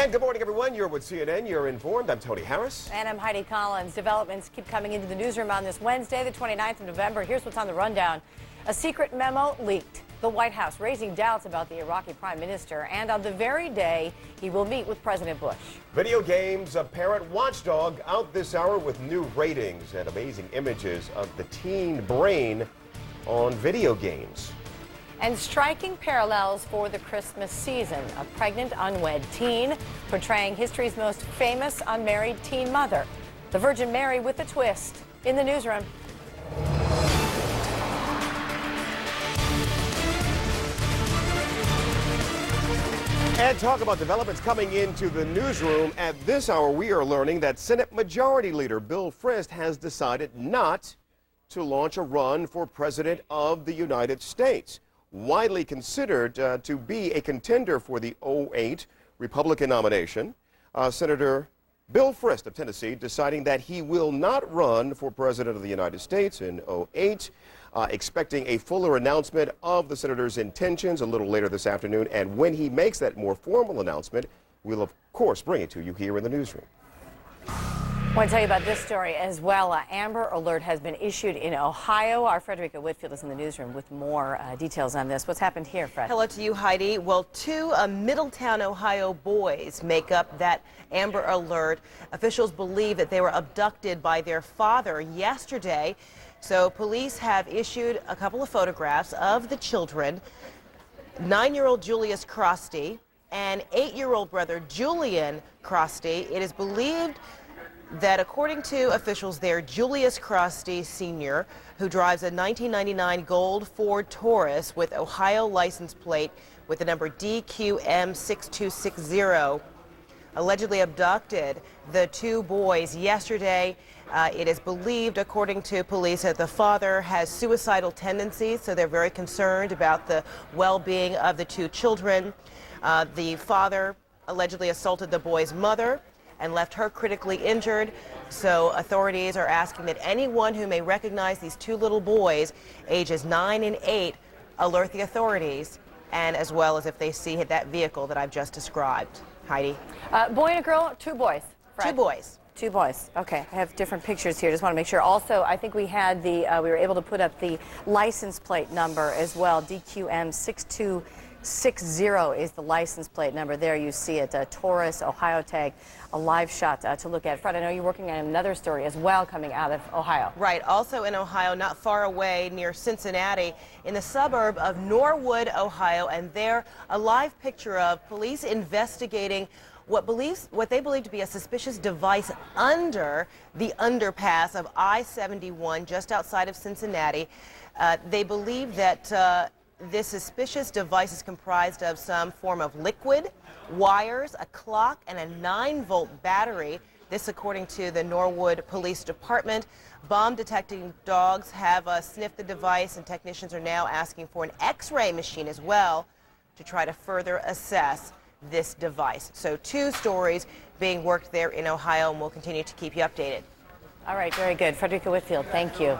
And good morning, everyone. You're with CNN. You're informed. I'm Tony Harris. And I'm Heidi Collins. Developments keep coming into the newsroom on this Wednesday, the 29th of November. Here's what's on the rundown. A secret memo leaked. The White House raising doubts about the Iraqi prime minister, and on the very day he will meet with President Bush. Video games, a parent watchdog out this hour with new ratings and amazing images of the teen brain on video games. And striking parallels for the Christmas season. A pregnant, unwed teen portraying history's most famous unmarried teen mother. The Virgin Mary with a twist. In the newsroom. And talk about developments coming into the newsroom. At this hour, we are learning that Senate Majority Leader Bill Frist has decided not to launch a run for President of the United States. Widely considered to be a contender for the 2008 Republican nomination, Senator Bill Frist of Tennessee deciding that he will not run for President of the United States in 2008. Expecting a fuller announcement of the senator's intentions a little later this afternoon. And when he makes that more formal announcement, we'll, of course, bring it to you here in the newsroom. I want to tell you about this story as well. Amber Alert has been issued in Ohio. Our Frederica Whitfield is in the newsroom with more details on this. What's happened here, Fred? Hello to you, Heidi. Well, two Middletown, Ohio boys make up that Amber Alert. Officials believe that they were abducted by their father yesterday. So police have issued a couple of photographs of the children, 9-year-old Julius Crosty and 8-year-old brother Julian Crosty. It is believed that, according to officials there, Julius Crosty Sr., who drives a 1999 gold Ford Taurus with Ohio license plate with the number DQM6260, allegedly abducted the two boys yesterday. It is believed, according to police, that the father has suicidal tendencies, so they're very concerned about the well-being of the two children. The father allegedly assaulted the boy's mother and left her critically injured. So authorities are asking that anyone who may recognize these two little boys, ages 9 and 8, alert the authorities, and as well as if they see that vehicle that I've just described. Heidi? Boy and a girl, two boys. Fred. Two boys. Two boys. Okay, I have different pictures here. Just want to make sure. Also, I think we had we were able to put up the license plate number as well. DQM6260 is the license plate number. There you see it. Taurus, Ohio tag. A live shot to look at. Fred, I know you're working on another story as well coming out of Ohio. Right. Also in Ohio, not far away near Cincinnati, in the suburb of Norwood, Ohio, and there a live picture of police investigating what they believe to be a suspicious device under the underpass of I-71 just outside of Cincinnati. They believe that this suspicious device is comprised of some form of liquid, wires, a clock, and a 9-volt battery. This, according to the Norwood Police Department. Bomb detecting dogs have sniffed the device, and technicians are now asking for an X-ray machine as well to try to further assess this device. So two stories being worked there in Ohio, and we'll continue to keep you updated. All right, very good. Frederica Whitfield, thank you.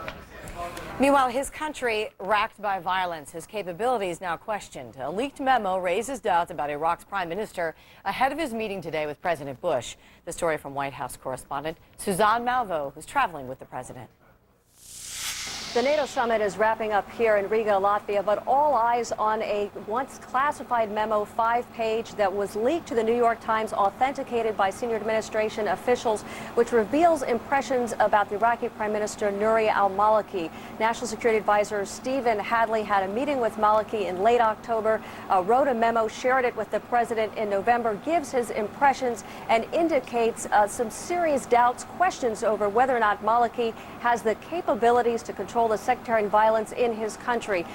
Meanwhile, his country racked by violence, his capabilities now questioned. A leaked memo raises doubts about Iraq's prime minister ahead of his meeting today with President Bush. The story from White House correspondent Suzanne Malveaux, who's traveling with the president. The NATO summit is wrapping up here in Riga, Latvia, but all eyes on a once classified memo, 5-page, that was leaked to the New York Times, authenticated by senior administration officials, which reveals impressions about the Iraqi Prime Minister Nouri al-Maliki. National Security Advisor Stephen Hadley had a meeting with Maliki in late October, wrote a memo, shared it with the president in November, gives his impressions, and indicates some serious doubts, questions over whether or not Maliki has the capabilities to control the sectarian violence in his country.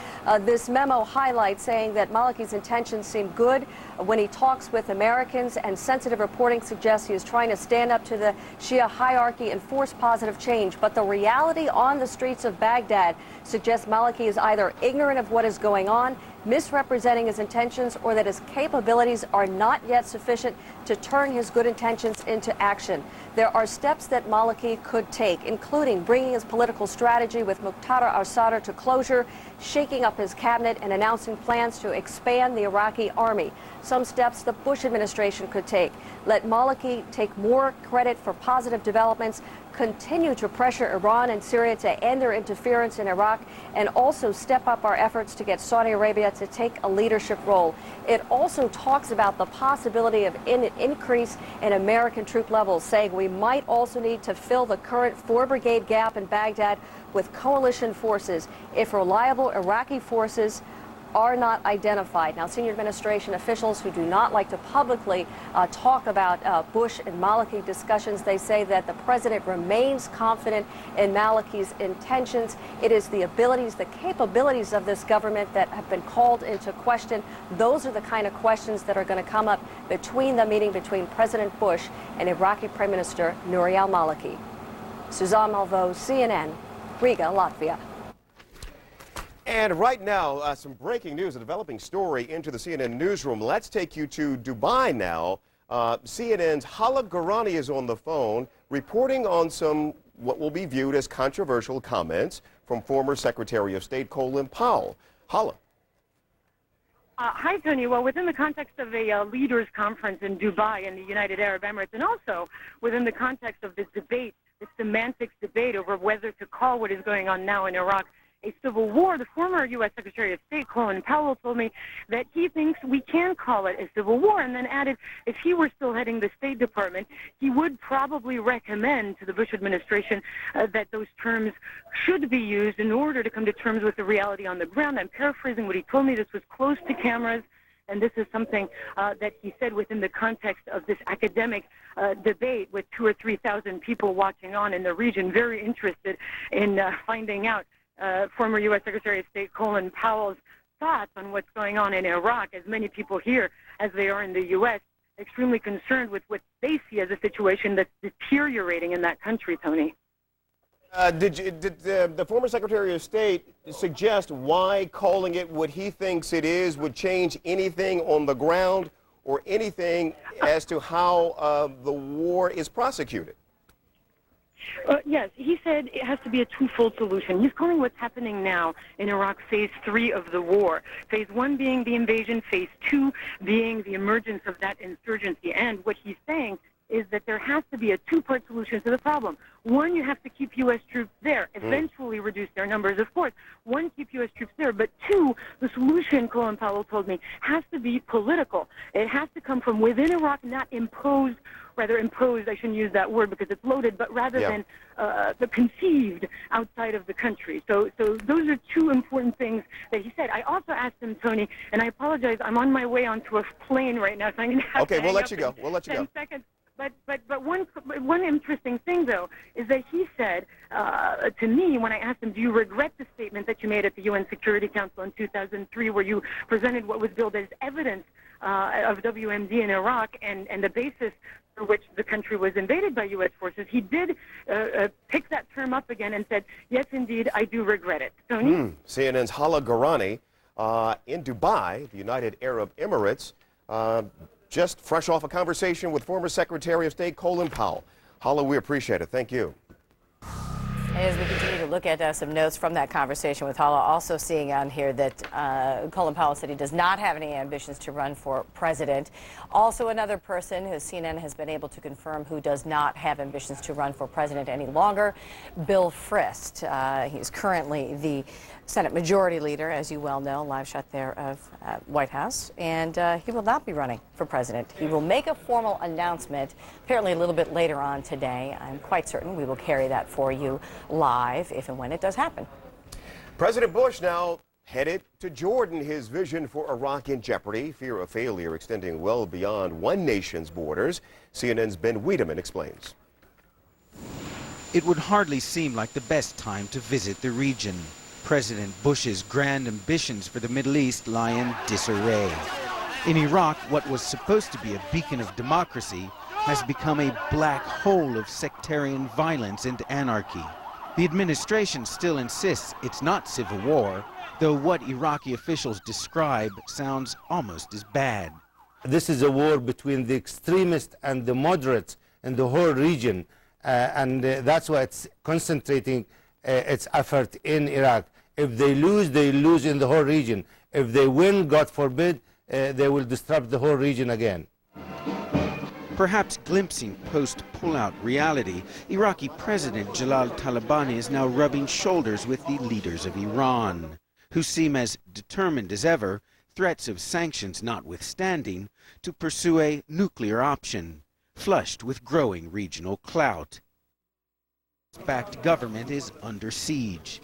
This memo highlights saying that Maliki's intentions seem good when he talks with Americans, and sensitive reporting suggests he is trying to stand up to the Shia hierarchy and force positive change. But the reality on the streets of Baghdad suggests Maliki is either ignorant of what is going on, misrepresenting his intentions, or that his capabilities are not yet sufficient to turn his good intentions into action. There are steps that Maliki could take, including bringing his political strategy with Muqtada al-Sadr to closure, shaking up his cabinet, and announcing plans to expand the Iraqi army. some steps the Bush administration could take. Let Maliki take more credit for positive developments, continue to pressure Iran and Syria to end their interference in Iraq, and also step up our efforts to get Saudi Arabia to take a leadership role. It also talks about the possibility of an increase in American troop levels, saying we might also need to fill the current 4-brigade gap in Baghdad with coalition forces if reliable Iraqi forces are not identified. Now, senior administration officials who do not like to publicly talk about Bush and Maliki discussions, they say that the president remains confident in Maliki's intentions. It is the abilities, the capabilities of this government that have been called into question. Those are the kind of questions that are going to come up between the meeting between President Bush and Iraqi Prime Minister Nouri al-Maliki. Suzanne Malveaux, CNN, Riga, Latvia. And right now, some breaking news, a developing story into the CNN newsroom. Let's take you to Dubai now. CNN's Hala Garani is on the phone, reporting on some what will be viewed as controversial comments from former Secretary of State Colin Powell. Hala. Hi, Tony. Well, within the context of a leaders' conference in Dubai in the United Arab Emirates, and also within the context of this debate, this semantics debate over whether to call what is going on now in Iraq a civil war, the former U.S. Secretary of State, Colin Powell, told me that he thinks we can call it a civil war, and then added if he were still heading the State Department, he would probably recommend to the Bush administration that those terms should be used in order to come to terms with the reality on the ground. I'm paraphrasing what he told me. This was close to cameras, and this is something that he said within the context of this academic debate with 2,000 or 3,000 people watching on in the region, very interested in finding out former U.S. Secretary of State Colin Powell's thoughts on what's going on in Iraq, as many people here as they are in the U.S., extremely concerned with what they see as a situation that's deteriorating in that country, Tony. Did the former Secretary of State suggest why calling it what he thinks it is would change anything on the ground or anything as to how the war is prosecuted? Yes, he said it has to be a twofold solution. He's calling what's happening now in Iraq phase 3 of the war. Phase 1 being the invasion, phase 2 being the emergence of that insurgency. And what he's saying is that there has to be a two-part solution to the problem. One, you have to keep U.S. troops there, eventually reduce their numbers, of course. One, keep U.S. troops there. But two, the solution, Colin Powell told me, has to be political. It has to come from within Iraq, not imposed, rather imposed, I shouldn't use that word because it's loaded, but rather than conceived outside of the country. So those are two important things that he said. I also asked him, Tony, and I apologize, I'm on my way onto a plane right now, so I'm going to have to we'll let you go. We'll let you 10 seconds. But one interesting thing, though, is that he said to me when I asked him, do you regret the statement that you made at the UN Security Council in 2003 where you presented what was billed as evidence of WMD in Iraq and the basis for which the country was invaded by U.S. forces? He did pick that term up again and said, yes, indeed, I do regret it. Tony? CNN's Hala Garani in Dubai, the United Arab Emirates, just fresh off a conversation with former Secretary of State Colin Powell. Hala, we appreciate it. Thank you. As we continue to look at some notes from that conversation with Hala, also seeing on here that Colin Powell said he does not have any ambitions to run for president. Also another person who CNN has been able to confirm who does not have ambitions to run for president any longer, Bill Frist. He's currently the Senate Majority Leader, as you well know, live shot there of White House, and he will not be running for president. He will make a formal announcement apparently a little bit later on today. I'm quite certain we will carry that for you live if and when it does happen. President Bush now headed to Jordan. His vision for Iraq in jeopardy, fear of failure extending well beyond one nation's borders. CNN's Ben Wiedemann explains. It would hardly seem like the best time to visit the region. President Bush's grand ambitions for the Middle East lie in disarray. In Iraq, what was supposed to be a beacon of democracy has become a black hole of sectarian violence and anarchy. The administration still insists it's not civil war, though what Iraqi officials describe sounds almost as bad. This is a war between the extremists and the moderates in the whole region, and that's why it's concentrating its effort in Iraq. If they lose in the whole region. If they win, God forbid, they will disrupt the whole region again. Perhaps glimpsing post-pullout reality, Iraqi President Jalal Talabani is now rubbing shoulders with the leaders of Iran, who seem as determined as ever, threats of sanctions notwithstanding, to pursue a nuclear option, flushed with growing regional clout. The backed government is under siege.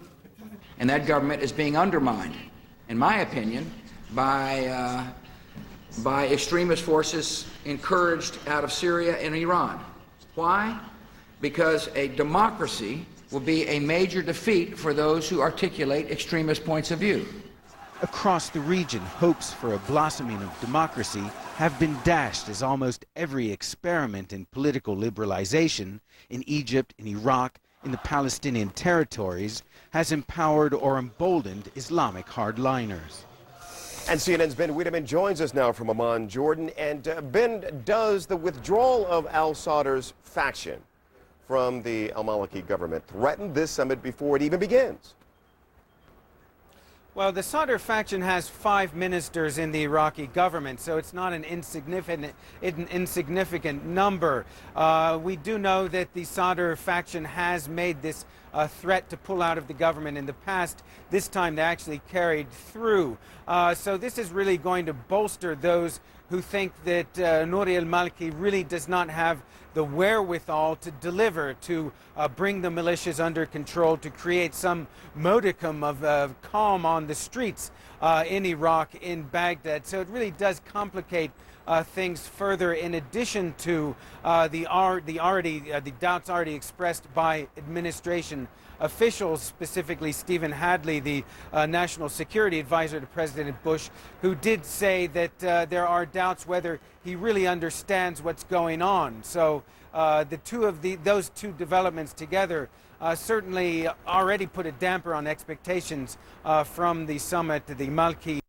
And that government is being undermined, in my opinion, by extremist forces encouraged out of Syria and Iran. Why? Because a democracy will be a major defeat for those who articulate extremist points of view. Across the region, hopes for a blossoming of democracy have been dashed as almost every experiment in political liberalization in Egypt, in Iraq, in the Palestinian territories has empowered or emboldened Islamic hardliners. And CNN's Ben Wiedemann joins us now from Amman, Jordan. And Ben, does the withdrawal of al-Sadr's faction from the al-Maliki government threaten this summit before it even begins? Well, the Sadr faction has 5 ministers in the Iraqi government, so it's not an insignificant number. We do know that the Sadr faction has made this threat to pull out of the government in the past. This time they actually carried through. So this is really going to bolster those who think that Nouri al-Maliki really does not have the wherewithal to deliver, to bring the militias under control, to create some modicum of calm on the streets in Iraq, in Baghdad. So it really does complicate things further, in addition to the doubts already expressed by administration officials, specifically Stephen Hadley, the national security advisor to President Bush, who did say that there are doubts whether he really understands what's going on. So those two developments together certainly already put a damper on expectations from the summit, the Maliki